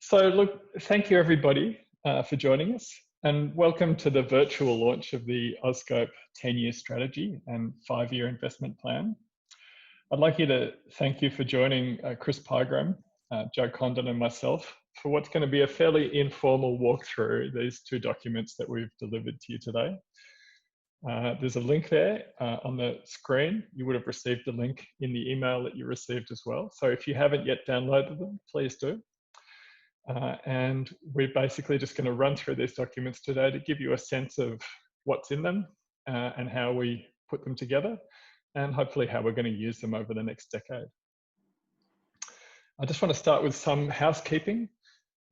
So look, thank you everybody for joining us, and welcome to the virtual launch of the Ozscope 10-year strategy and 5-year investment plan. I'd like to thank you for joining Chris Pygram, Joe Condon and myself for what's going to be a fairly informal walk through these two documents that we've delivered to you today. There's a link there on the screen. You would have received the link in the email that you received as well. So if you haven't yet downloaded them, please do. And we're basically just going to run through these documents today to give you a sense of what's in them and how we put them together, and hopefully how we're going to use them over the next decade. I just want to start with some housekeeping.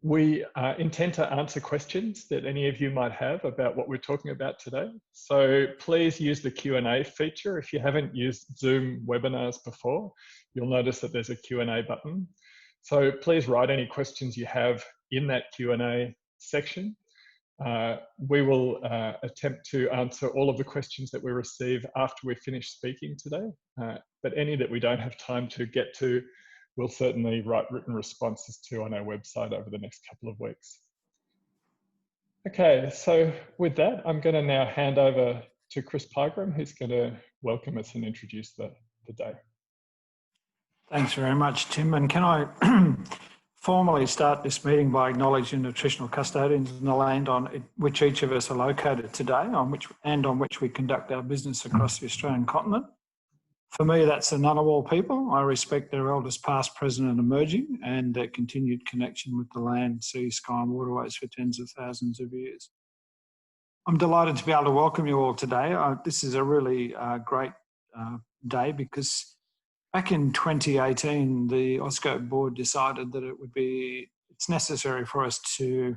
We intend to answer questions that any of you might have about what we're talking about today. So please use the Q&A feature. If you haven't used Zoom webinars before, you'll notice that there's a Q&A button. So please write any questions you have in that Q&A section. We will attempt to answer all of the questions that we receive after we finish speaking today, but any that we don't have time to get to, we'll certainly write written responses to on our website over the next couple of weeks. Okay, so with that, I'm going to now hand over to Chris Pygram, who's going to welcome us and introduce the day. Thanks very much, Tim. And can I formally start this meeting by acknowledging the traditional custodians in the land on which each of us are located today, on which we conduct our business across the Australian continent. For me, that's the Ngunnawal people. I respect their elders past, present and emerging, and their continued connection with the land, sea, sky and waterways for tens of thousands of years. I'm delighted to be able to welcome you all today. This is a really great day because back in 2018, the Ozscope board decided that it's necessary for us to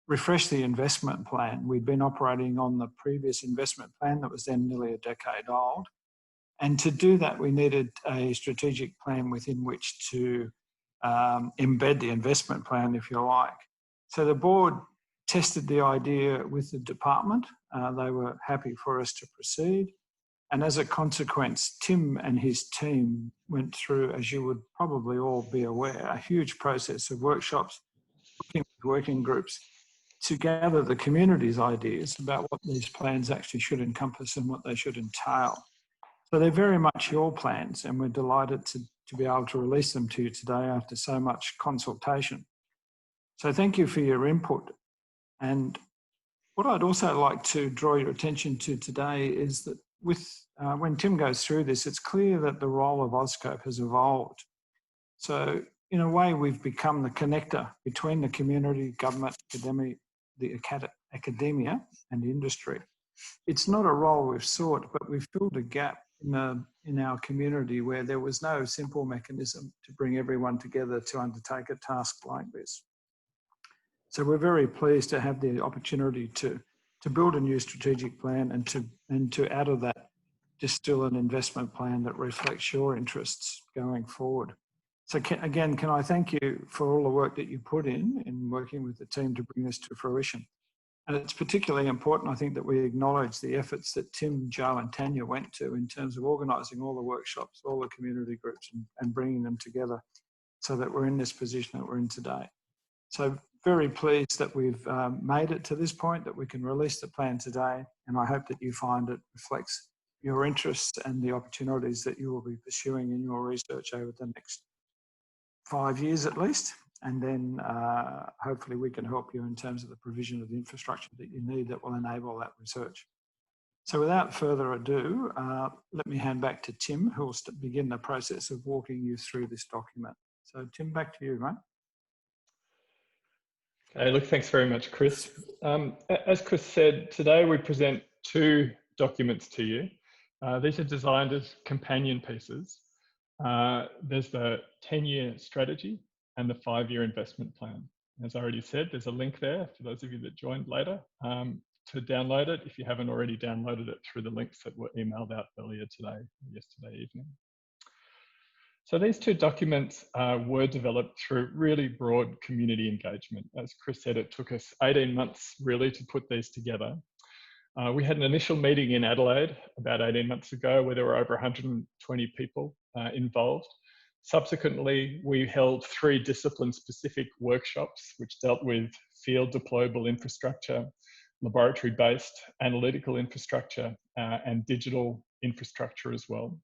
refresh the investment plan. We'd been operating on the previous investment plan that was then nearly a decade old. And to do that, we needed a strategic plan within which to embed the investment plan, if you like. So the board tested the idea with the department. They were happy for us to proceed. And as a consequence, Tim and his team went through, as you would probably all be aware, a huge process of workshops, working groups, to gather the community's ideas about what these plans actually should encompass and what they should entail. So they're very much your plans, and we're delighted to be able to release them to you today after so much consultation. So thank you for your input. And what I'd also like to draw your attention to today is that when Tim goes through this, it's clear that the role of Ozscope has evolved. So in a way, we've become the connector between the community, government, academia and industry. It's not a role we've sought, but we've filled a gap in our community where there was no simple mechanism to bring everyone together to undertake a task like this. So we're very pleased to have the opportunity to build a new strategic plan and to out of that distill an investment plan that reflects your interests going forward. So again, can I thank you for all the work that you put in working with the team to bring this to fruition. And it's particularly important, I think, that we acknowledge the efforts that Tim, Joe and Tanya went to in terms of organising all the workshops, all the community groups and bringing them together so that we're in this position that we're in today. So very pleased that we've made it to this point, that we can release the plan today. And I hope that you find it reflects your interests and the opportunities that you will be pursuing in your research over the next 5 years at least. And then hopefully we can help you in terms of the provision of the infrastructure that you need that will enable that research. So without further ado, let me hand back to Tim, who will begin the process of walking you through this document. So Tim, back to you, mate. Okay, look, thanks very much, Chris. As Chris said, today we present two documents to you. These are designed as companion pieces. There's the 10-year strategy and the 5-year investment plan. As I already said, there's a link there for those of you that joined later to download it if you haven't already downloaded it through the links that were emailed out earlier today, yesterday evening. So these two documents were developed through really broad community engagement. As Chris said, it took us 18 months really to put these together. We had an initial meeting in Adelaide about 18 months ago where there were over 120 people involved. Subsequently, we held 3 discipline-specific workshops, which dealt with field deployable infrastructure, laboratory-based analytical infrastructure, and digital infrastructure as well.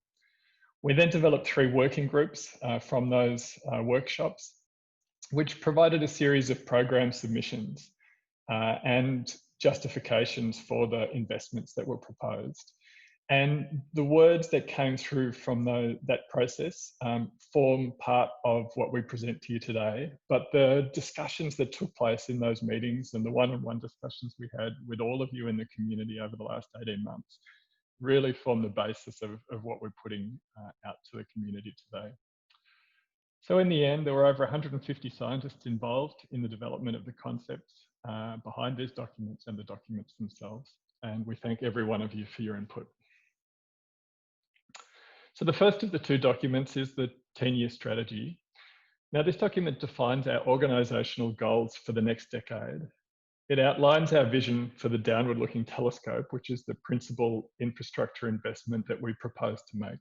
We then developed 3 working groups from those workshops, which provided a series of program submissions and justifications for the investments that were proposed. And the words that came through from that process form part of what we present to you today. But the discussions that took place in those meetings and the one-on-one discussions we had with all of you in the community over the last 18 months really form the basis of what we're putting out to the community today. So in the end, there were over 150 scientists involved in the development of the concepts behind these documents and the documents themselves. And we thank every one of you for your input. So the first of the 2 documents is the 10-year strategy. Now, this document defines our organisational goals for the next decade. It outlines our vision for the downward-looking telescope, which is the principal infrastructure investment that we propose to make.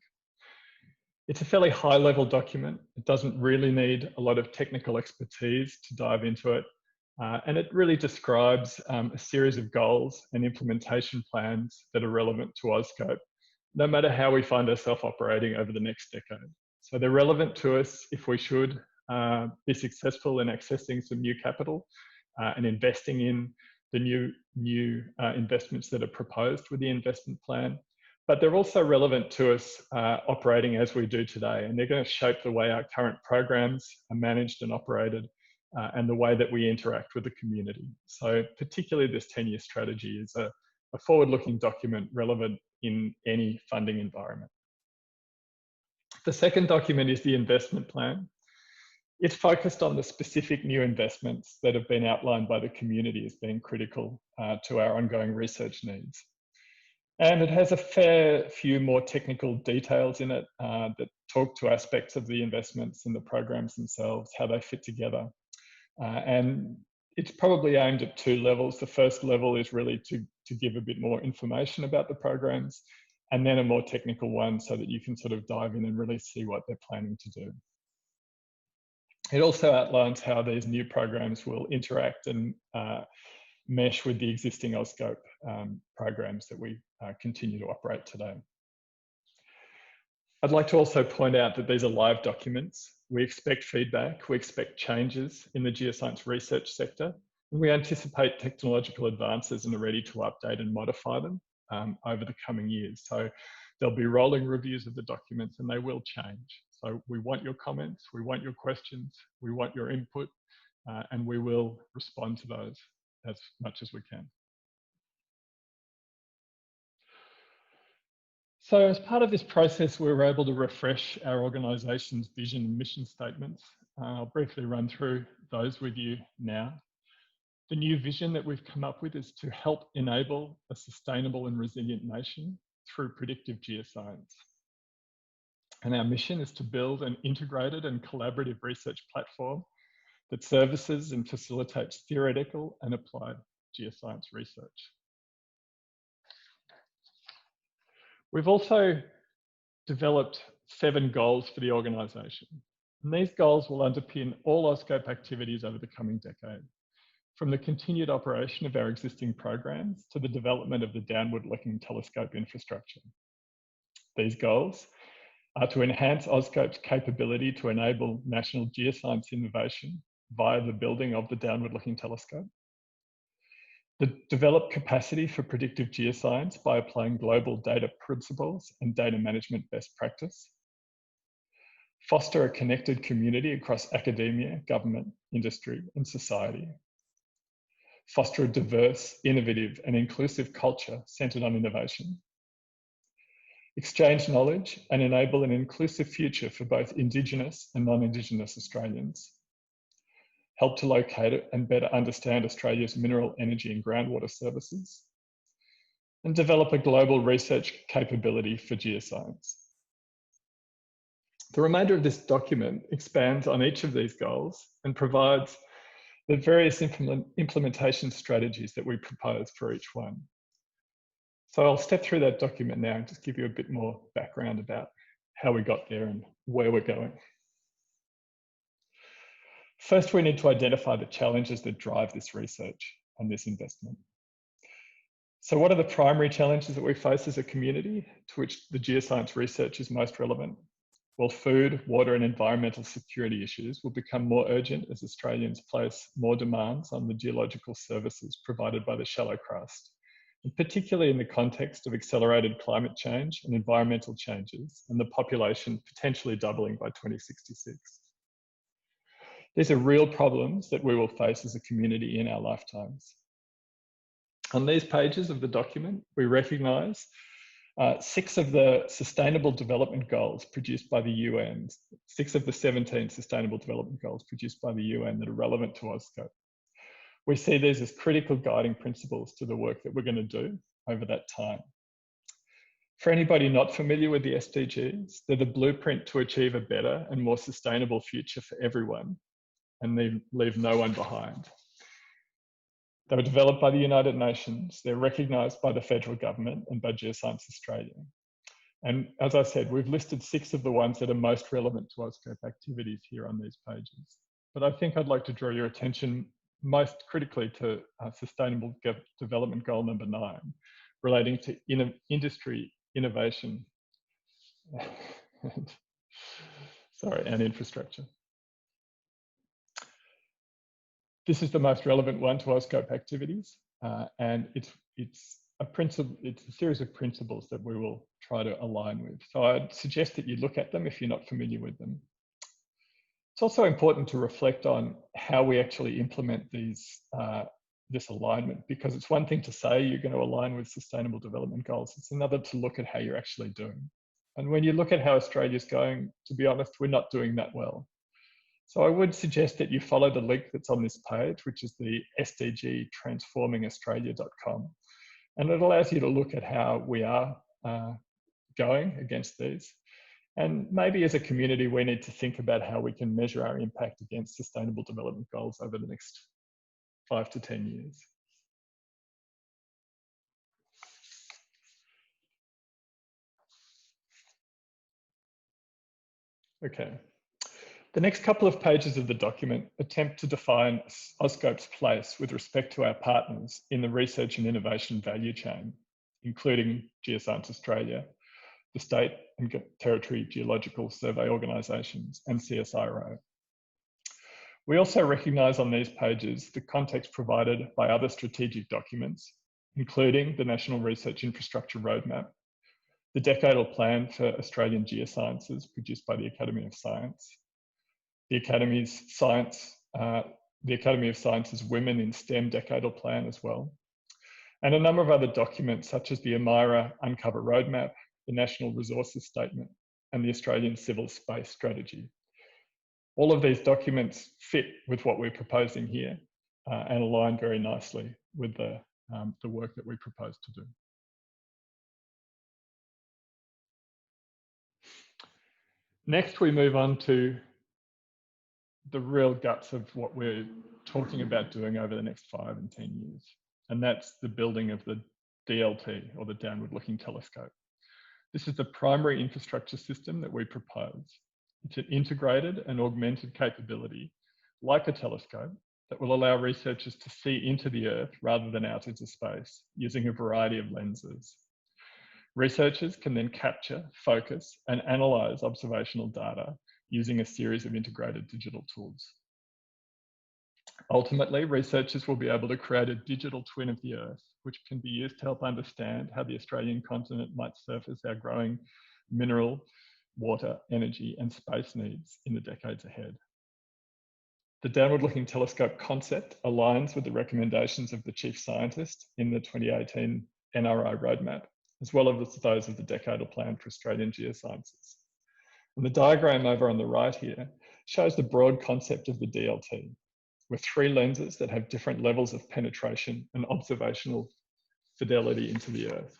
It's a fairly high-level document. It doesn't really need a lot of technical expertise to dive into it. And it really describes a series of goals and implementation plans that are relevant to AusScope, no matter how we find ourselves operating over the next decade. So they're relevant to us if we should be successful in accessing some new capital and investing in the new investments that are proposed with the investment plan. But they're also relevant to us operating as we do today, and they're going to shape the way our current programs are managed and operated and the way that we interact with the community. So particularly this 10-year strategy is a forward-looking document relevant in any funding environment. The second document is the investment plan. It's focused on the specific new investments that have been outlined by the community as being critical to our ongoing research needs. And it has a fair few more technical details in it that talk to aspects of the investments and the programs themselves, how they fit together. And it's probably aimed at 2 levels. The first level is really to give a bit more information about the programs, and then a more technical one so that you can sort of dive in and really see what they're planning to do. It also outlines how these new programs will interact and mesh with the existing AusScope programs that we continue to operate today. I'd like to also point out that these are live documents. We expect feedback, we expect changes in the geoscience research sector, and we anticipate technological advances and are ready to update and modify them over the coming years. So there'll be rolling reviews of the documents and they will change. So we want your comments, we want your questions, we want your input, and we will respond to those as much as we can. So as part of this process, we were able to refresh our organisation's vision and mission statements. I'll briefly run through those with you now. The new vision that we've come up with is to help enable a sustainable and resilient nation through predictive geoscience. And our mission is to build an integrated and collaborative research platform that services and facilitates theoretical and applied geoscience research. We've also developed 7 goals for the organisation. And these goals will underpin all AusScope activities over the coming decade, from the continued operation of our existing programs to the development of the downward-looking telescope infrastructure. These goals are to enhance AusScope's capability to enable national geoscience innovation via the building of the downward-looking telescope, develop capacity for predictive geoscience by applying global data principles and data management best practice, foster a connected community across academia, government, industry, and society, foster a diverse, innovative, and inclusive culture centred on innovation, exchange knowledge and enable an inclusive future for both Indigenous and non-Indigenous Australians, help to locate and better understand Australia's mineral, energy and groundwater services, and develop a global research capability for geoscience. The remainder of this document expands on each of these goals and provides the various implementation strategies that we propose for each one. So I'll step through that document now and just give you a bit more background about how we got there and where we're going. First, we need to identify the challenges that drive this research and this investment. So what are the primary challenges that we face as a community to which the geoscience research is most relevant? Well, food, water and environmental security issues will become more urgent as Australians place more demands on the geological services provided by the shallow crust, and particularly in the context of accelerated climate change and environmental changes and the population potentially doubling by 2066. These are real problems that we will face as a community in our lifetimes. On these pages of the document, we recognise 6 of the Sustainable Development Goals produced by the UN, 6 of the 17 Sustainable Development Goals produced by the UN that are relevant to AusScope. We see these as critical guiding principles to the work that we're going to do over that time. For anybody not familiar with the SDGs, they're the blueprint to achieve a better and more sustainable future for everyone, and they leave no one behind. They were developed by the United Nations. They're recognised by the federal government and by Geoscience Australia. And as I said, we've listed 6 of the ones that are most relevant to AusScope activities here on these pages. But I think I'd like to draw your attention most critically to Sustainable Development Goal number 9, relating to industry innovation and infrastructure. This is the most relevant one to AusScope activities, and it's a series of principles that we will try to align with. So I'd suggest that you look at them if you're not familiar with them. It's also important to reflect on how we actually implement these, this alignment, because it's one thing to say you're going to align with Sustainable Development Goals. It's another to look at how you're actually doing. And when you look at how Australia's going, to be honest, we're not doing that well. So I would suggest that you follow the link that's on this page, which is the sdgtransformingaustralia.com. And it allows you to look at how we are going against these. And maybe as a community, we need to think about how we can measure our impact against Sustainable Development Goals over the next 5 to 10 years. Okay. The next couple of pages of the document attempt to define AusScope's place with respect to our partners in the research and innovation value chain, including Geoscience Australia, the State and Territory Geological Survey Organisations, and CSIRO. We also recognise on these pages the context provided by other strategic documents, including the National Research Infrastructure Roadmap, the Decadal Plan for Australian Geosciences produced by the Academy of Science, the Academy of Science's Women in STEM Decadal Plan as well, and a number of other documents such as the AMIRA Uncover Roadmap, the National Resources Statement, and the Australian Civil Space Strategy. All of these documents fit with what we're proposing here and align very nicely with the work that we propose to do. Next, we move on to the real guts of what we're talking about doing over the next 5 and 10 years. And that's the building of the DLT, or the Downward Looking Telescope. This is the primary infrastructure system that we propose. It's an integrated and augmented capability, like a telescope, that will allow researchers to see into the Earth rather than out into space, using a variety of lenses. Researchers can then capture, focus, and analyse observational data using a series of integrated digital tools. Ultimately, researchers will be able to create a digital twin of the Earth, which can be used to help understand how the Australian continent might surface our growing mineral, water, energy, and space needs in the decades ahead. The Downward Looking Telescope concept aligns with the recommendations of the Chief Scientist in the 2018 NRI Roadmap, as well as those of the Decadal Plan for Australian Geosciences. And the diagram over on the right here shows the broad concept of the DLT, with 3 lenses that have different levels of penetration and observational fidelity into the Earth,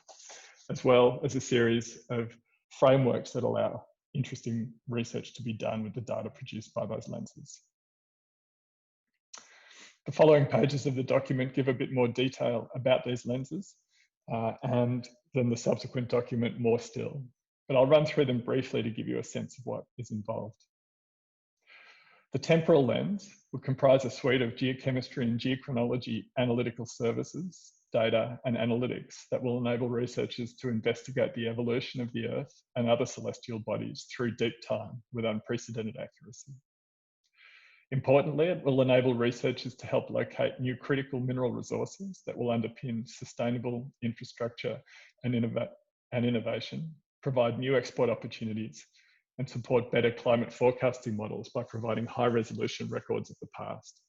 as well as a series of frameworks that allow interesting research to be done with the data produced by those lenses. The following pages of the document give a bit more detail about these lenses, and then the subsequent document more still. But I'll run through them briefly to give you a sense of what is involved. The temporal lens will comprise a suite of geochemistry and geochronology analytical services, data and analytics that will enable researchers to investigate the evolution of the Earth and other celestial bodies through deep time with unprecedented accuracy. Importantly, it will enable researchers to help locate new critical mineral resources that will underpin sustainable infrastructure and innovation, provide new export opportunities, and support better climate forecasting models by providing high-resolution records of the past.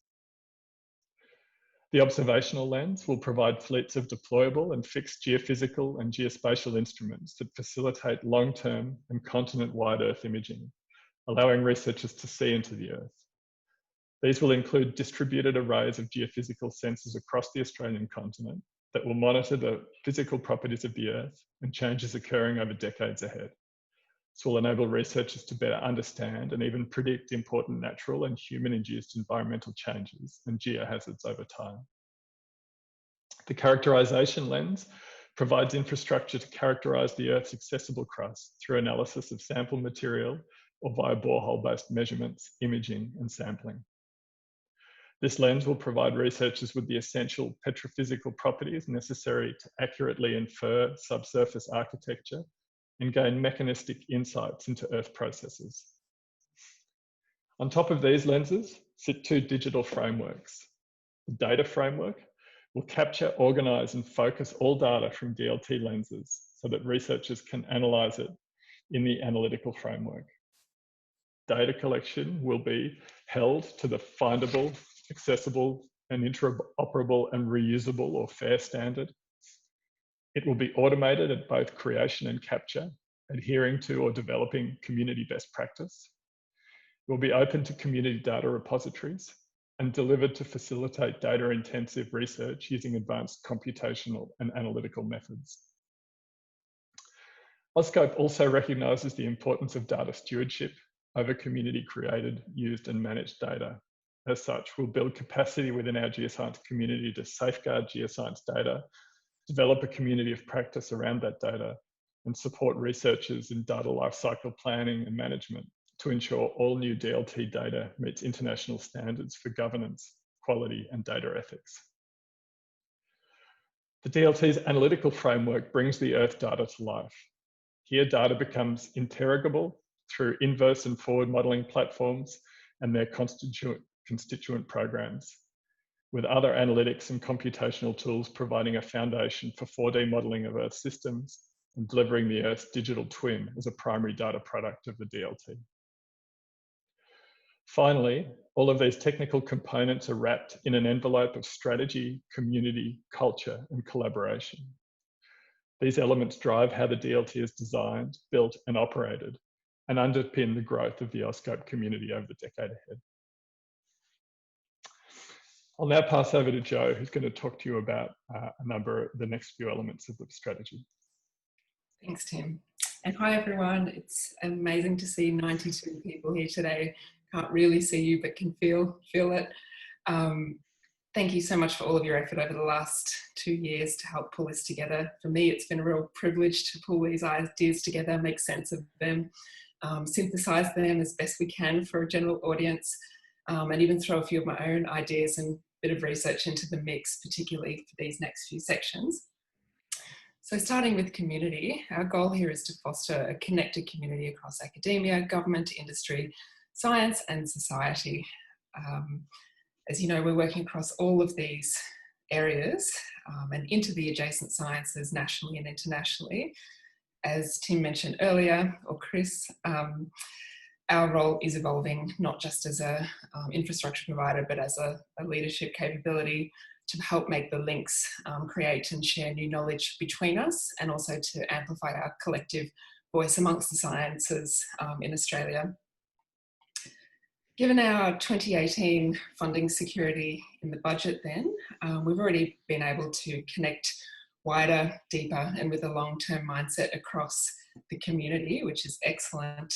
The observational lens will provide fleets of deployable and fixed geophysical and geospatial instruments that facilitate long-term and continent-wide Earth imaging, allowing researchers to see into the Earth. These will include distributed arrays of geophysical sensors across the Australian continent that will monitor the physical properties of the Earth and changes occurring over decades ahead. This will enable researchers to better understand and even predict important natural and human-induced environmental changes and geohazards over time. The characterization lens provides infrastructure to characterize the Earth's accessible crust through analysis of sample material or via borehole-based measurements, imaging, and sampling. This lens will provide researchers with the essential petrophysical properties necessary to accurately infer subsurface architecture and gain mechanistic insights into Earth processes. On top of these lenses sit two digital frameworks. The data framework will capture, organise and focus all data from DLT lenses so that researchers can analyse it in the analytical framework. Data collection will be held to the findable, accessible and interoperable and reusable or FAIR standard. It will be automated at both creation and capture, adhering to or developing community best practice. It will be open to community data repositories and delivered to facilitate data-intensive research using advanced computational and analytical methods. AusScope also recognises the importance of data stewardship over community-created, used and managed data. As such, we'll build capacity within our geoscience community to safeguard geoscience data, develop a community of practice around that data, and support researchers in data lifecycle planning and management to ensure all new DLT data meets international standards for governance, quality, and data ethics. The DLT's analytical framework brings the Earth data to life. Here, data becomes interrogable through inverse and forward modelling platforms and their constituent programs, with other analytics and computational tools providing a foundation for 4D modelling of Earth systems and delivering the Earth's digital twin as a primary data product of the DLT. Finally, all of these technical components are wrapped in an envelope of strategy, community, culture, and collaboration. These elements drive how the DLT is designed, built, and operated, and underpin the growth of the AusScope community over the decade ahead. I'll now pass over to Jo, who's going to talk to you about the next few elements of the strategy. Thanks, Tim. And hi, everyone. It's amazing to see 92 people here today. Can't really see you, but can feel it. Thank you so much for all of your effort over the last 2 years to help pull this together. For me, it's been a real privilege to pull these ideas together, make sense of them, synthesize them as best we can for a general audience, and even throw a few of my own ideas and bit of research into the mix, particularly for these next few sections. So starting with community, our goal here is to foster a connected community across academia, government, industry, science and society. As you know, we're working across all of these areas and into the adjacent sciences nationally and internationally. As Tim mentioned earlier, or Chris, our role is evolving not just as a infrastructure provider, but as a leadership capability to help make the links, create and share new knowledge between us, and also to amplify our collective voice amongst the sciences in Australia. Given our 2018 funding security in the budget then, we've already been able to connect wider, deeper, and with a long-term mindset across the community, which is excellent.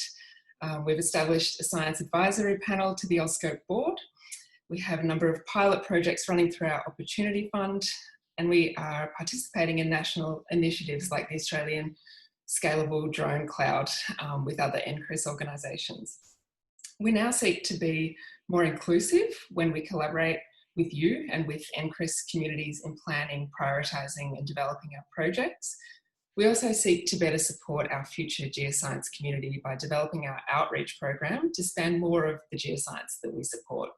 We've established a science advisory panel to the AusScope board. We have a number of pilot projects running through our Opportunity Fund, and we are participating in national initiatives like the Australian Scalable Drone Cloud with other NCRIS organisations. We now seek to be more inclusive when we collaborate with you and with NCRIS communities in planning, prioritising and developing our projects. We also seek to better support our future geoscience community by developing our outreach program to span more of the geoscience that we support.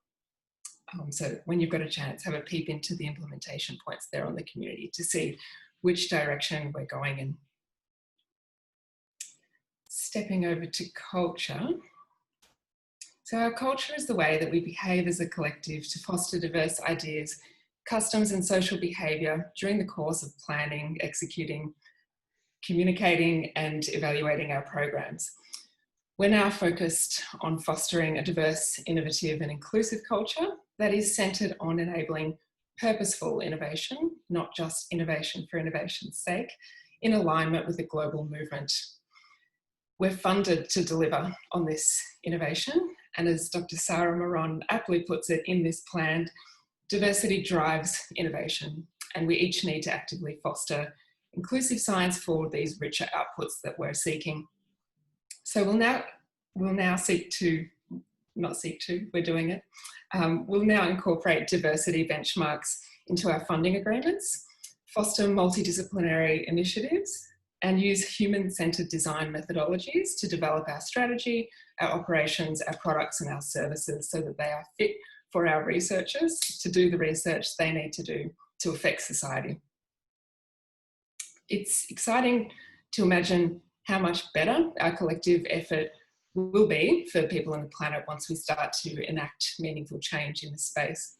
So when you've got a chance, have a peep into the implementation points there on the community to see which direction we're going in. Stepping over to culture. So our culture is the way that we behave as a collective to foster diverse ideas, customs and social behaviour during the course of planning, executing, communicating and evaluating our programs. We're now focused on fostering a diverse, innovative and inclusive culture that is centred on enabling purposeful innovation, not just innovation for innovation's sake, in alignment with the global movement. We're funded to deliver on this innovation, and as Dr. Sarah Moron aptly puts it in this plan, diversity drives innovation, and we each need to actively foster inclusive science for these richer outputs that we're seeking. So we'll now seek to, not seek to, we're doing it. We'll now incorporate diversity benchmarks into our funding agreements, foster multidisciplinary initiatives, and use human-centred design methodologies to develop our strategy, our operations, our products and our services so that they are fit for our researchers to do the research they need to do to affect society. It's exciting to imagine how much better our collective effort will be for people on the planet once we start to enact meaningful change in this space.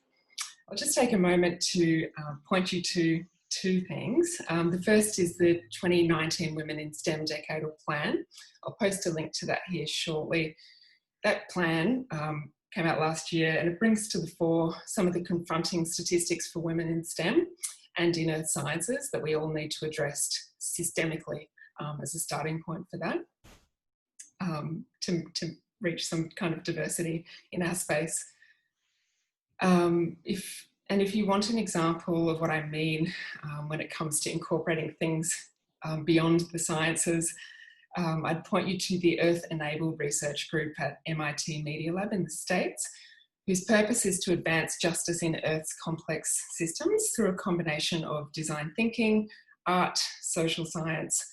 I'll just take a moment to point you to two things. The first is the 2019 Women in STEM Decadal Plan. I'll post a link to that here shortly. That plan came out last year and it brings to the fore some of the confronting statistics for women in STEM and in earth sciences that we all need to address systemically as a starting point for that, to reach some kind of diversity in our space. If you want an example of what I mean when it comes to incorporating things beyond the sciences, I'd point you to the Earth Enabled Research Group at MIT Media Lab in the States, whose purpose is to advance justice in Earth's complex systems through a combination of design thinking, art, social science,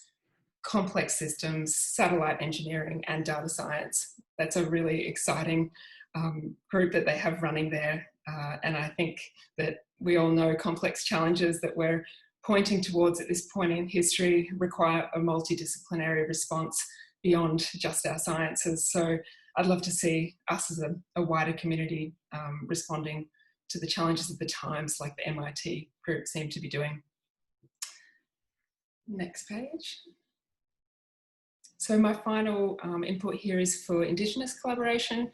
complex systems, satellite engineering and data science. That's a really exciting group that they have running there. And I think that we all know complex challenges that we're pointing towards at this point in history require a multidisciplinary response beyond just our sciences. So I'd love to see us as a wider community responding to the challenges of the times like the MIT group seem to be doing. Next page. So my final input here is for Indigenous collaboration.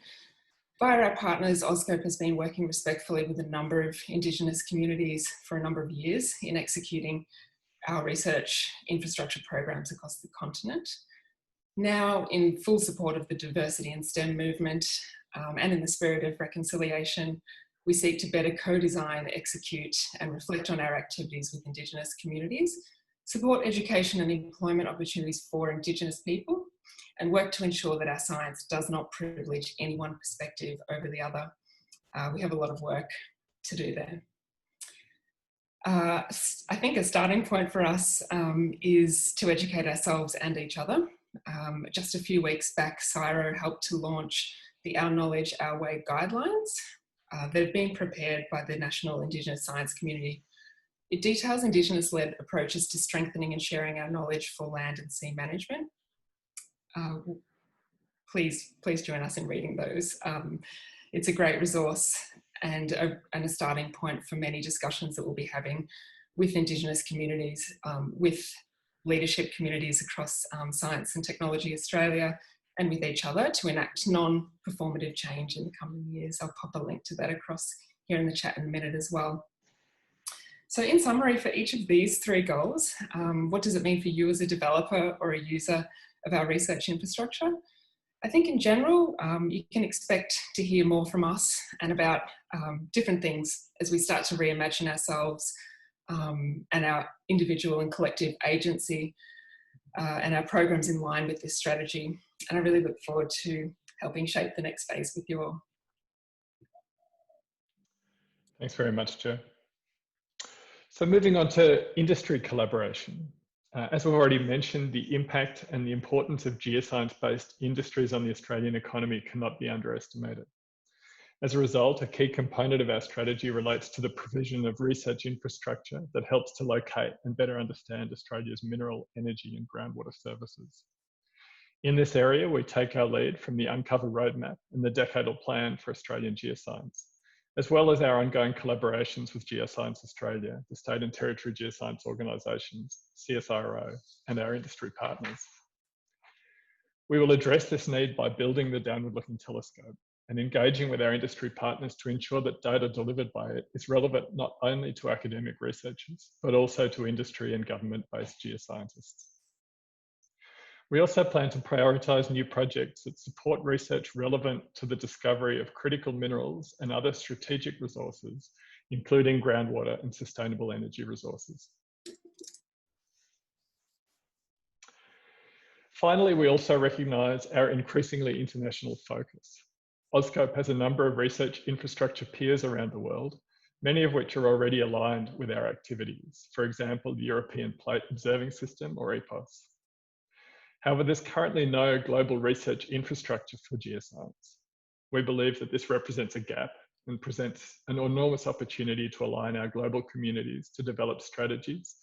Via our partners, AusScope has been working respectfully with a number of Indigenous communities for a number of years in executing our research infrastructure programs across the continent. Now, in full support of the diversity and STEM movement and in the spirit of reconciliation, we seek to better co-design, execute and reflect on our activities with Indigenous communities, support education and employment opportunities for Indigenous people, and work to ensure that our science does not privilege any one perspective over the other. We have a lot of work to do there. I think a starting point for us is to educate ourselves and each other. Just a few weeks back, CSIRO helped to launch the Our Knowledge, Our Way guidelines. They've been prepared by the National Indigenous Science Community. It details Indigenous-led approaches to strengthening and sharing our knowledge for land and sea management. Please join us in reading those. It's a great resource and a starting point for many discussions that we'll be having with Indigenous communities, with leadership communities across Science and Technology Australia, and with each other to enact non-performative change in the coming years. I'll pop a link to that across here in the chat in a minute as well. So in summary, for each of these three goals, what does it mean for you as a developer or a user of our research infrastructure? I think in general, you can expect to hear more from us and about different things as we start to reimagine ourselves and our individual and collective agency and our programs in line with this strategy. And I really look forward to helping shape the next phase with you all. Thanks very much, Joe. So moving on to industry collaboration. As we've already mentioned, the impact and the importance of geoscience-based industries on the Australian economy cannot be underestimated. As a result, a key component of our strategy relates to the provision of research infrastructure that helps to locate and better understand Australia's mineral, energy and groundwater services. In this area, we take our lead from the Uncover Roadmap and the Decadal Plan for Australian Geoscience, as well as our ongoing collaborations with Geoscience Australia, the state and territory geoscience organisations, CSIRO, and our industry partners. We will address this need by building the downward-looking telescope and engaging with our industry partners to ensure that data delivered by it is relevant not only to academic researchers, but also to industry and government-based geoscientists. We also plan to prioritise new projects that support research relevant to the discovery of critical minerals and other strategic resources, including groundwater and sustainable energy resources. Finally, we also recognise our increasingly international focus. AUSSCOPE has a number of research infrastructure peers around the world, many of which are already aligned with our activities. For example, the European Plate Observing System, or EPOS. However, there's currently no global research infrastructure for geoscience. We believe that this represents a gap and presents an enormous opportunity to align our global communities to develop strategies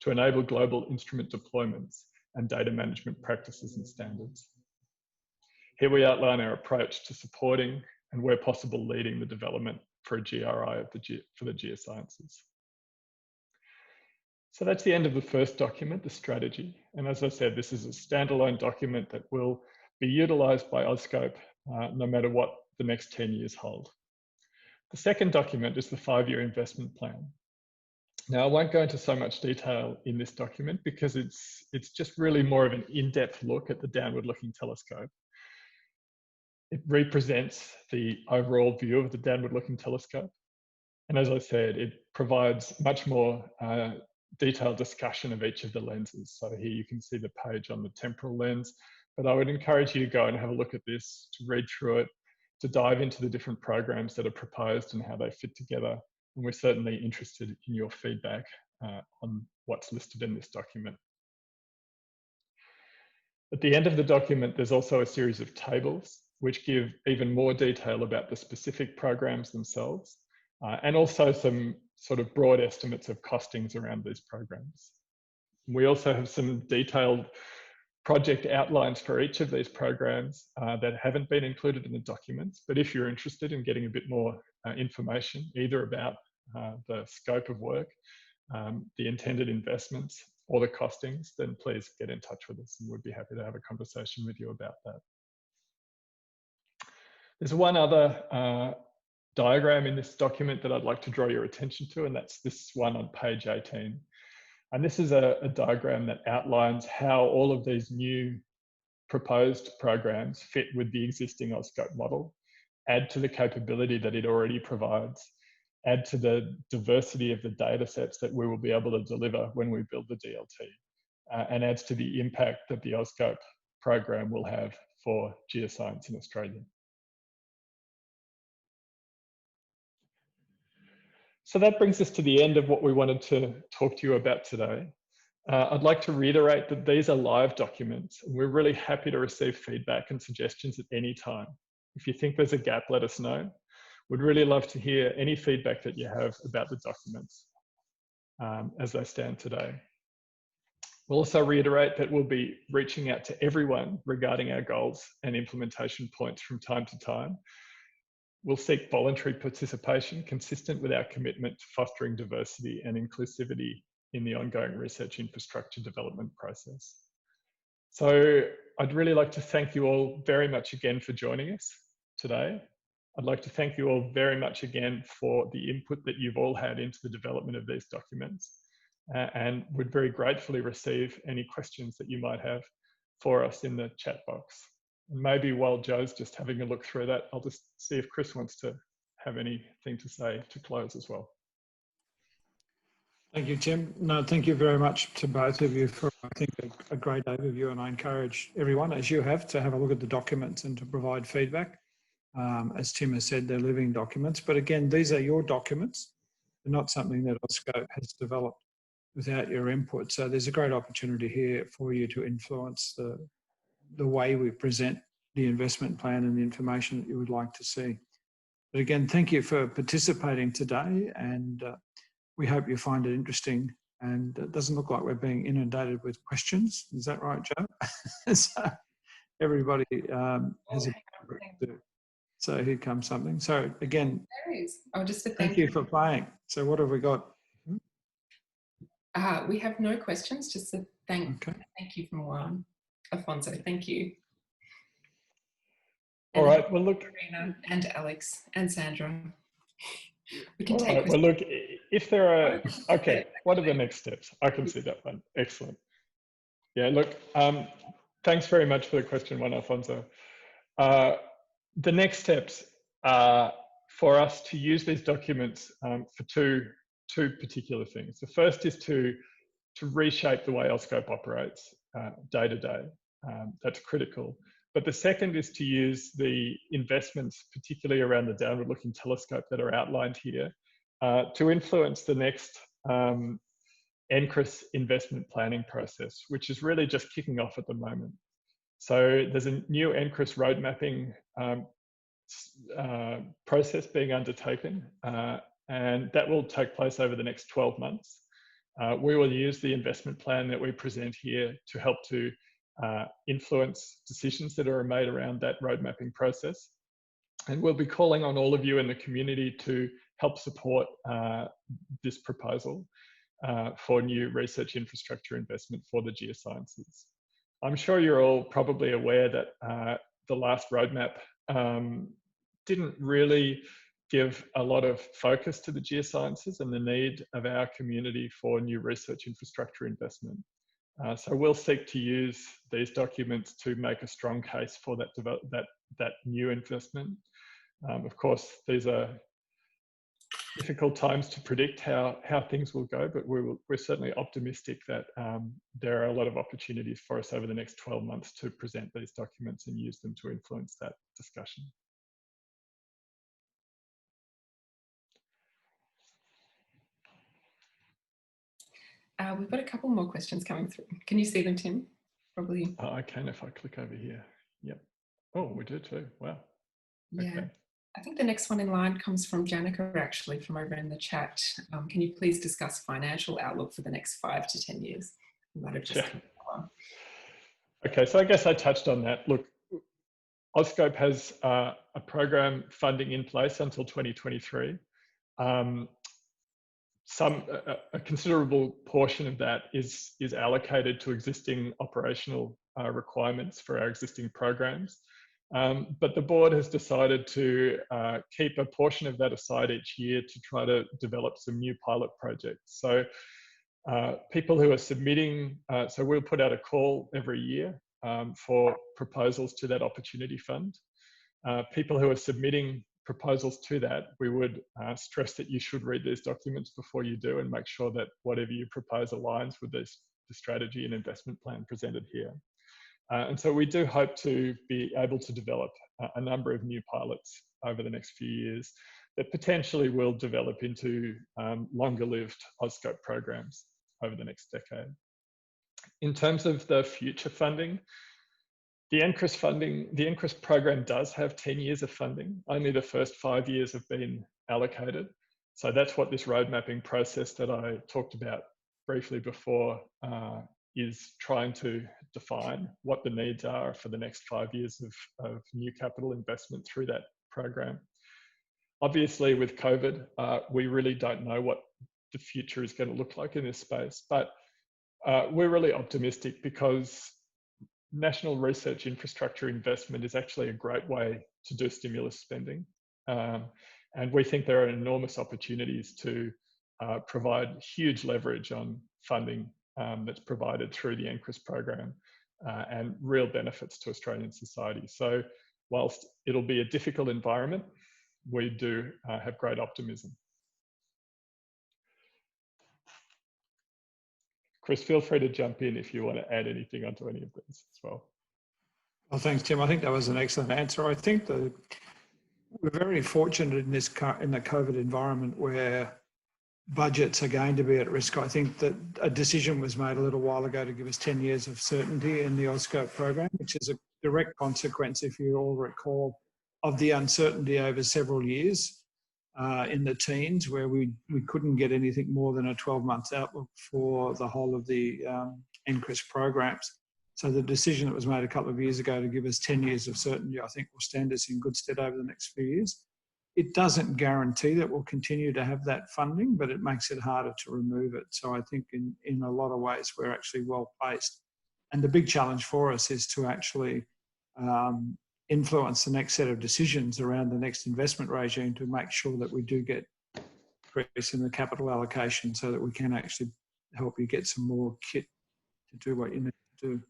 to enable global instrument deployments and data management practices and standards. Here we outline our approach to supporting and, where possible, leading the development for a GRI for the geosciences. So that's the end of the first document, the strategy. And as I said, this is a standalone document that will be utilised by AUSSCOPE no matter what the next 10 years hold. The second document is the 5-year investment plan. Now, I won't go into so much detail in this document because it's just really more of an in-depth look at the downward-looking telescope. It represents the overall view of the downward-looking telescope. And as I said, it provides much more detailed discussion of each of the lenses. So here you can see the page on the temporal lens, but I would encourage you to go and have a look at this, to read through it, to dive into the different programs that are proposed and how they fit together. And we're certainly interested in your feedback on what's listed in this document. At the end of the document, there's also a series of tables which give even more detail about the specific programs themselves, and also some sort of broad estimates of costings around these programs. We also have some detailed project outlines for each of these programs that haven't been included in the documents, but if you're interested in getting a bit more information, either about the scope of work, the intended investments, or the costings, then please get in touch with us and we'd be happy to have a conversation with you about that. There's one other diagram in this document that I'd like to draw your attention to, and that's this one on page 18. And this is a diagram that outlines how all of these new proposed programs fit with the existing AUSSCOPE model, add to the capability that it already provides, add to the diversity of the data sets that we will be able to deliver when we build the DLT, and adds to the impact that the AUSSCOPE program will have for geoscience in Australia. So that brings us to the end of what we wanted to talk to you about today. I'd like to reiterate that these are live documents, and we're really happy to receive feedback and suggestions at any time. If you think there's a gap, let us know. We'd really love to hear any feedback that you have about the documents as they stand today. We'll also reiterate that we'll be reaching out to everyone regarding our goals and implementation points from time to time. We'll seek voluntary participation consistent with our commitment to fostering diversity and inclusivity in the ongoing research infrastructure development process. So I'd really like to thank you all very much again for joining us today. I'd like to thank you all very much again for the input that you've all had into the development of these documents, and would very gratefully receive any questions that you might have for us in the chat box. And maybe while Joe's just having a look through that, I'll just see if Chris wants to have anything to say to close as well. Thank you, Tim. No, thank you very much to both of you for, I think, a great overview, and I encourage everyone, as you have, to have a look at the documents and to provide feedback. As Tim has said, they're living documents. But again, these are your documents. They're not something that AusScope has developed without your input. So there's a great opportunity here for you to influence the way we present the investment plan and the information that you would like to see. But again, thank you for participating today, and we hope you find it interesting. And it doesn't look like we're being inundated with questions. Is that right, Joe? So everybody has a... So here comes something. So again, there is. Oh, just a thank you for playing. So what have we got? We have no questions, just a thank you from Juan. Alfonso, thank you. All right, well, look. Karina and Alex and Sandra. We can All take right, well, look, if there are, okay, what are the next steps? I can see that one. Excellent. Yeah, look, thanks very much for the question, Juan Alfonso. The next steps are for us to use these documents for two particular things. The first is to reshape the way AusScope operates day to day. That's critical. But the second is to use the investments, particularly around the downward-looking telescope that are outlined here, to influence the next NCRIS investment planning process, which is really just kicking off at the moment. So there's a new NCRIS road mapping process being undertaken, and that will take place over the next 12 months. We will use the investment plan that we present here to help to influence decisions that are made around that road mapping process. And we'll be calling on all of you in the community to help support this proposal for new research infrastructure investment for the geosciences. I'm sure you're all probably aware that the last roadmap didn't really give a lot of focus to the geosciences and the need of our community for new research infrastructure investment. So we'll seek to use these documents to make a strong case for that new investment. Of course, these are difficult times to predict how things will go, but we're certainly optimistic that there are a lot of opportunities for us over the next 12 months to present these documents and use them to influence that discussion. We've got a couple more questions coming through. Can you see them, Tim? Probably. I can if I click over here. Yep. Oh, we do too. Wow. Yeah. Okay. I think the next one in line comes from Janica, actually, from over in the chat. Can you please discuss financial outlook for the next 5 to 10 years? You might have just come on. Okay, so I guess I touched on that. Look, AusScope has a program funding in place until 2023. A considerable portion of that is allocated to existing operational requirements for our existing programs. But the board has decided to keep a portion of that aside each year to try to develop some new pilot projects. So people who are submitting, so we'll put out a call every year for proposals to that opportunity fund. People who are submitting proposals to that, we would stress that you should read these documents before you do and make sure that whatever you propose aligns with the strategy and investment plan presented here. And so we do hope to be able to develop a number of new pilots over the next few years that potentially will develop into longer-lived AusScope programs over the next decade. In terms of the future funding, the NCRIS program does have 10 years of funding. Only the first 5 years have been allocated. So that's what this road mapping process that I talked about briefly before is trying to define what the needs are for the next 5 years of new capital investment through that program. Obviously, with COVID, we really don't know what the future is going to look like in this space, but we're really optimistic because national research infrastructure investment is actually a great way to do stimulus spending. And we think there are enormous opportunities to provide huge leverage on funding that's provided through the NCRIS program and real benefits to Australian society. So whilst it'll be a difficult environment, we do have great optimism. Chris, feel free to jump in if you want to add anything onto any of this as well. Well, thanks, Tim. I think that was an excellent answer. I think we're very fortunate in in the COVID environment where budgets are going to be at risk. I think that a decision was made a little while ago to give us 10 years of certainty in the AUSCOPE program, which is a direct consequence, if you all recall, of the uncertainty over several years in the teens, where we couldn't get anything more than a 12-month outlook for the whole of the NCRIS programs. So the decision that was made a couple of years ago to give us 10 years of certainty, I think will stand us in good stead over the next few years. It doesn't guarantee that we'll continue to have that funding, but it makes it harder to remove it. So I think in a lot of ways, we're actually well placed. And the big challenge for us is to actually influence the next set of decisions around the next investment regime to make sure that we do get increase in the capital allocation so that we can actually help you get some more kit to do what you need to do.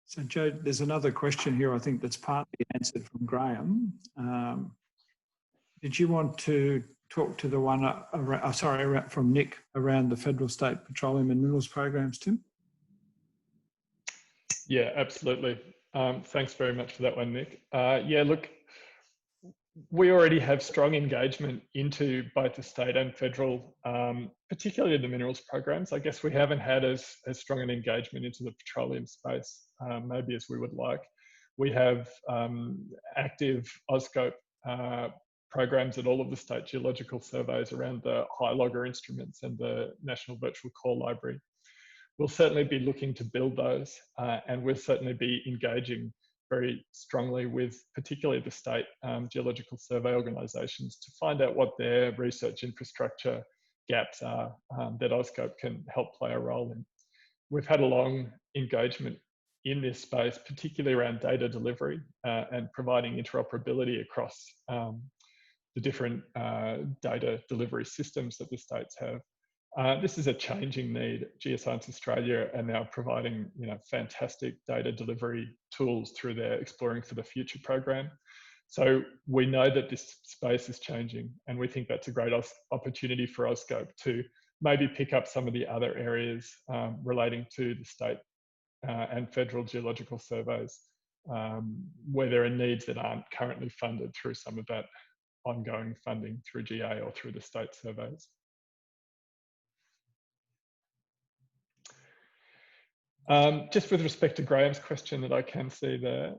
So Joe, there's another question here, I think that's partly answered from Graham. Did you want to talk to the one, from Nick around the federal, state petroleum and minerals programs, Tim? Yeah, absolutely. Thanks very much for that one, Nick. Yeah, look, we already have strong engagement into both the state and federal, particularly the minerals programs. I guess we haven't had as strong an engagement into the petroleum space, maybe as we would like. We have active AUSCOPE programs at all of the state geological surveys around the HighLogger instruments and the National Virtual Core Library. We'll certainly be looking to build those, and we'll certainly be engaging very strongly with particularly the state geological survey organisations to find out what their research infrastructure gaps are that AUSCOPE can help play a role in. We've had a long engagement in this space, particularly around data delivery and providing interoperability across the different data delivery systems that the states have. This is a changing need. Geoscience Australia are now providing, fantastic data delivery tools through their Exploring for the Future program. So we know that this space is changing, and we think that's a great opportunity for AUSCOPE to maybe pick up some of the other areas relating to the state and federal geological surveys, where there are needs that aren't currently funded through some of that ongoing funding through GA or through the state surveys. Just with respect to Graham's question that I can see there,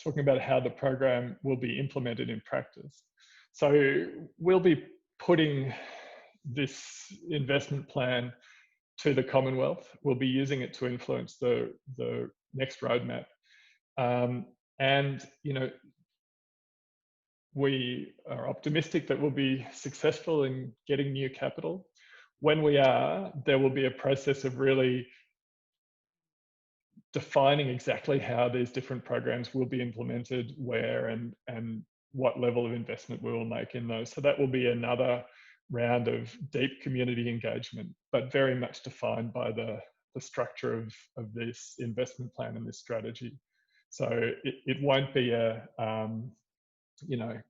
talking about how the program will be implemented in practice. So we'll be putting this investment plan to the Commonwealth. We'll be using it to influence the next roadmap. And, we are optimistic that we'll be successful in getting new capital. When we are, there will be a process of really defining exactly how these different programs will be implemented, where and what level of investment we will make in those. So that will be another round of deep community engagement, but very much defined by the structure of this investment plan and this strategy. So it won't be a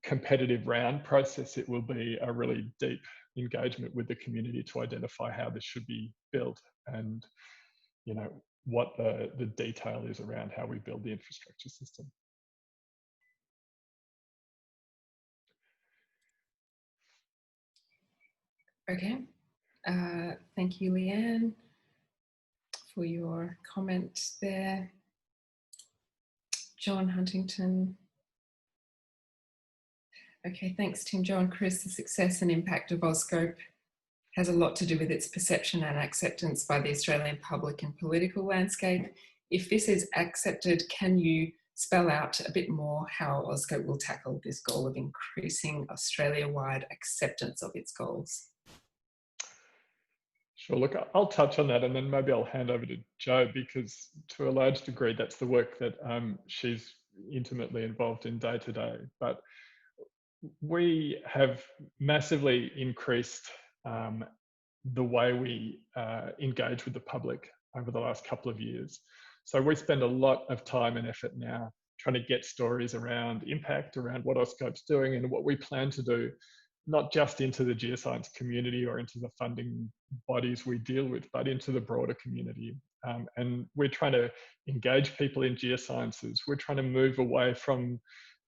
competitive round process. It will be a really deep engagement with the community to identify how this should be built and what the detail is around how we build the infrastructure system. Okay, thank you, Leanne, for your comment there. John Huntington. Okay, thanks, Tim. John, Chris, the success and impact of AUSCOPE has a lot to do with its perception and acceptance by the Australian public and political landscape. If this is accepted, can you spell out a bit more how AUSCOPE will tackle this goal of increasing Australia-wide acceptance of its goals? Sure, look, I'll touch on that and then maybe I'll hand over to Jo, because to a large degree, that's the work that she's intimately involved in day to day. But we have massively increased the way we engage with the public over the last couple of years. So we spend a lot of time and effort now trying to get stories around impact, around what AUSCOPE's doing and what we plan to do, not just into the geoscience community or into the funding bodies we deal with, but into the broader community. And we're trying to engage people in geosciences. We're trying to move away from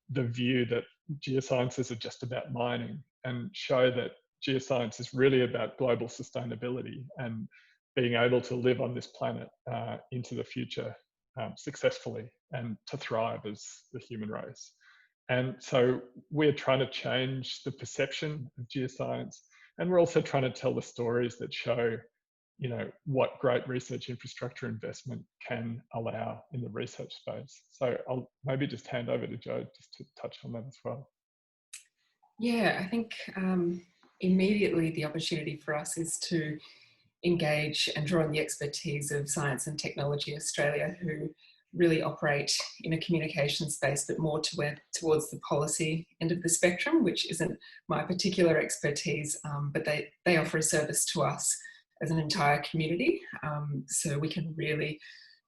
the view that geosciences are just about mining, and show that geoscience is really about global sustainability and being able to live on this planet into the future successfully and to thrive as the human race. And so we're trying to change the perception of geoscience, and we're also trying to tell the stories that show, you know, what great research infrastructure investment can allow in the research space. So I'll maybe just hand over to Jo just to touch on that as well. Yeah, I think immediately the opportunity for us is to engage and draw on the expertise of Science and Technology Australia, who really operate in a communication space, but more towards the policy end of the spectrum, which isn't my particular expertise, but they offer a service to us as an entire community. So we can really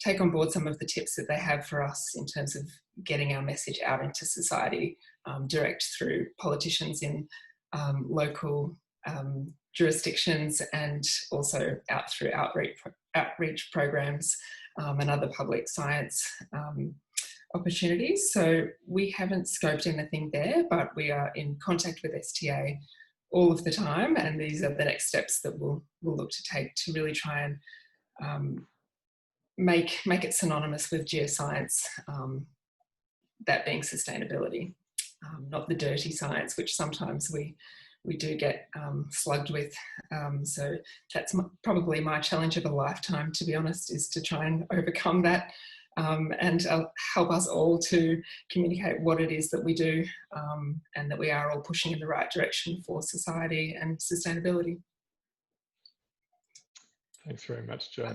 take on board some of the tips that they have for us in terms of getting our message out into society, direct through politicians in local jurisdictions, and also out through outreach programs and other public science opportunities. So we haven't scoped anything there, but we are in contact with STA all of the time, and these are the next steps that we'll look to take to really try and make it synonymous with geoscience, that being sustainability, not the dirty science, which sometimes we do get slugged with. So that's probably my challenge of a lifetime, to be honest, is to try and overcome that and help us all to communicate what it is that we do, and that we are all pushing in the right direction for society and sustainability. Thanks very much, Jo.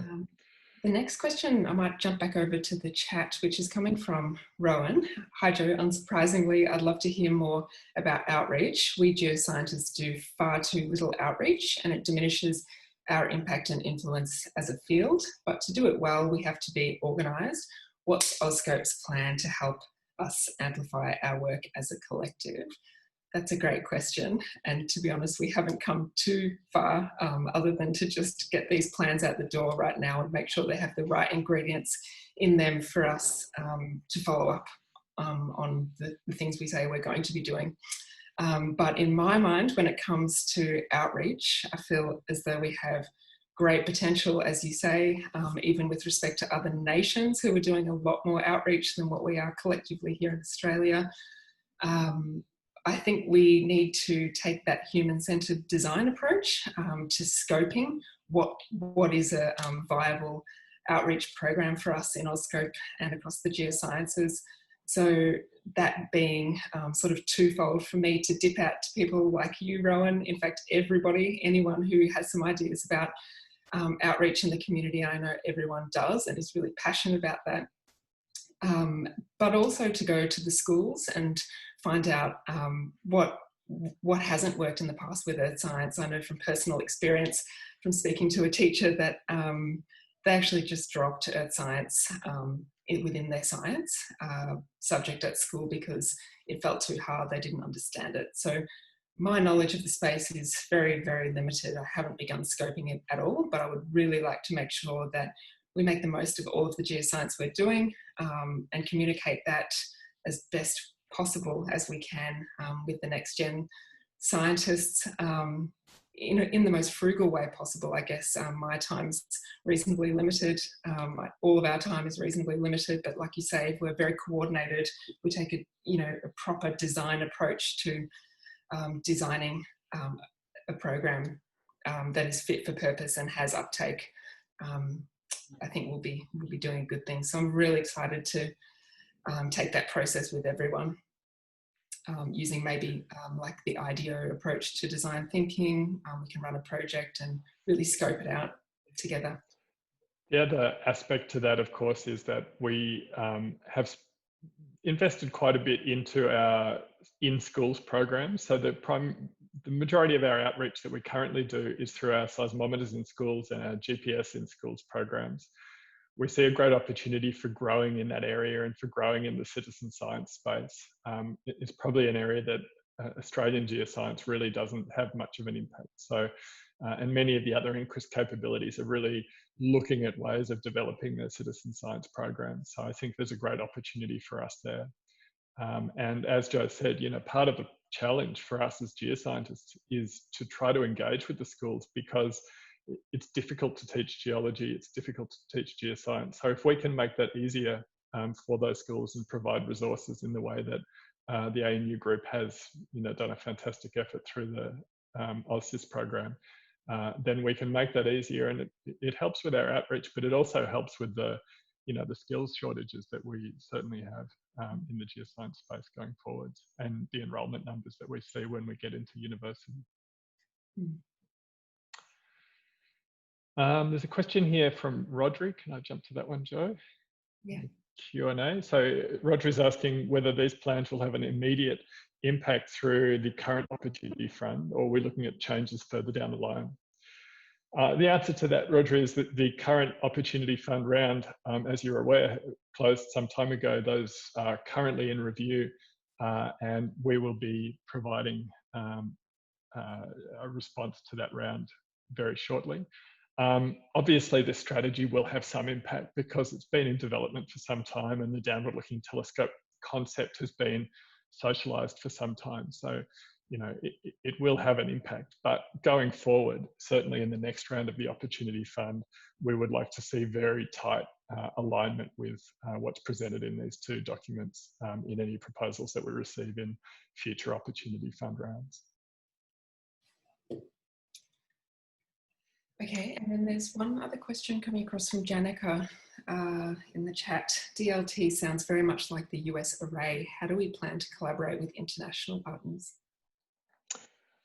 The next question, I might jump back over to the chat, which is coming from Rowan. Hi, Jo. Unsurprisingly, I'd love to hear more about outreach. We geoscientists do far too little outreach, and it diminishes our impact and influence as a field. But to do it well, we have to be organised. What's AuScope's plan to help us amplify our work as a collective? That's a great question. And to be honest, we haven't come too far other than to just get these plans out the door right now and make sure they have the right ingredients in them for us to follow up on the things we say we're going to be doing. But in my mind, when it comes to outreach, I feel as though we have great potential, as you say, even with respect to other nations who are doing a lot more outreach than what we are collectively here in Australia. I think we need to take that human-centred design approach to scoping what is a viable outreach program for us in AuScope and across the geosciences. So that being sort of twofold for me to dip out to people like you, Rowan, in fact, everybody, anyone who has some ideas about outreach in the community. I know everyone does and is really passionate about that. But also to go to the schools and find out what hasn't worked in the past with earth science. I know from personal experience, from speaking to a teacher, that they actually just dropped earth science within their science subject at school because it felt too hard, they didn't understand it. So my knowledge of the space is very, very limited. I haven't begun scoping it at all, but I would really like to make sure that we make the most of all of the geoscience we're doing and communicate that as best possible as we can with the next gen scientists in the most frugal way possible. I guess my time's reasonably limited. All of our time is reasonably limited, but like you say, we're very coordinated. We take a proper design approach to designing a program that is fit for purpose and has uptake. I think we'll be doing a good thing. So I'm really excited to take that process with everyone, using maybe like the IDEO approach to design thinking. We can run a project and really scope it out together. The other aspect to that, of course, is that we have invested quite a bit into our in-schools programs. So the majority of our outreach that we currently do is through our seismometers in schools and our GPS in schools programs. We see a great opportunity for growing in that area and for growing in the citizen science space. It's probably an area that Australian geoscience really doesn't have much of an impact. So, and many of the other INCRIS capabilities are really looking at ways of developing their citizen science programs. So I think there's a great opportunity for us there. And as Joe said, part of the challenge for us as geoscientists is to try to engage with the schools, because it's difficult to teach geology, it's difficult to teach geoscience. So if we can make that easier for those schools and provide resources in the way that the ANU group has, done a fantastic effort through the AusSIS program, then we can make that easier, and it helps with our outreach, but it also helps with the skills shortages that we certainly have in the geoscience space going forwards, and the enrolment numbers that we see when we get into university. There's a question here from Rodri. Can I jump to that one, Joe? Yeah. Q&A. So Rodri's asking whether these plans will have an immediate impact through the current opportunity fund, or we're looking at changes further down the line. The answer to that, Rodri, is that the current opportunity fund round, as you're aware, closed some time ago. Those are currently in review, and we will be providing a response to that round very shortly. Obviously, the strategy will have some impact because it's been in development for some time, and the downward looking telescope concept has been socialized for some time. So, it will have an impact, but going forward, certainly in the next round of the Opportunity Fund, we would like to see very tight alignment with what's presented in these two documents in any proposals that we receive in future Opportunity Fund rounds. Okay, and then there's one other question coming across from Janica in the chat. DLT sounds very much like the US array. How do we plan to collaborate with international partners?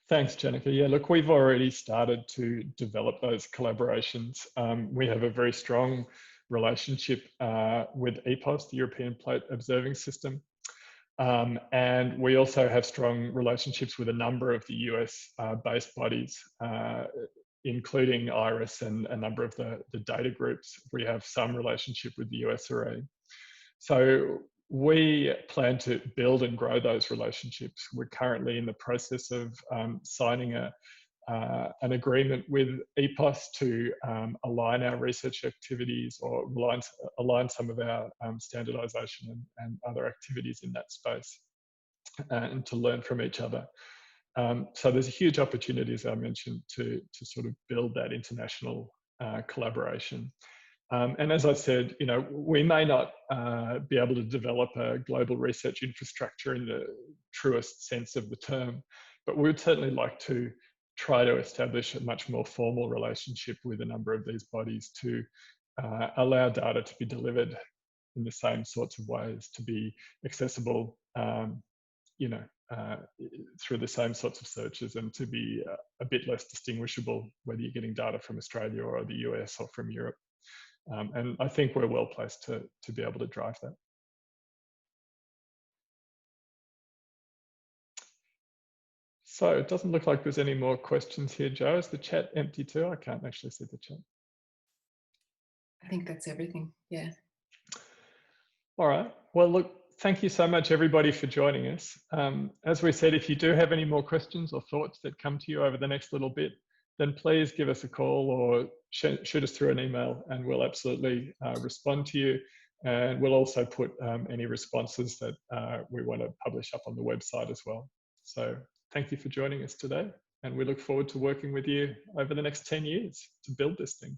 Thanks, Janica. Yeah, look, we've already started to develop those collaborations. We have a very strong relationship with EPOS, the European Plate Observing System. And we also have strong relationships with a number of the US-based bodies, including IRIS and a number of the data groups. We have some relationship with the US Array. So we plan to build and grow those relationships. We're currently in the process of signing an agreement with EPOS to align our research activities, or align some of our standardization and other activities in that space, and to learn from each other. So there's a huge opportunity, as I mentioned, to sort of build that international collaboration. And as I said, we may not be able to develop a global research infrastructure in the truest sense of the term, but we would certainly like to try to establish a much more formal relationship with a number of these bodies to allow data to be delivered in the same sorts of ways, to be accessible, through the same sorts of searches, and to be a bit less distinguishable whether you're getting data from Australia or the US or from Europe. And I think we're well placed to be able to drive that. So it doesn't look like there's any more questions here, Joe. Is the chat empty too? I can't actually see the chat. I think that's everything, yeah. All right. Well, look, thank you so much, everybody, for joining us. As we said, if you do have any more questions or thoughts that come to you over the next little bit, then please give us a call or shoot us through an email, and we'll absolutely respond to you. And we'll also put any responses that we want to publish up on the website as well. So thank you for joining us today, and we look forward to working with you over the next 10 years to build this thing.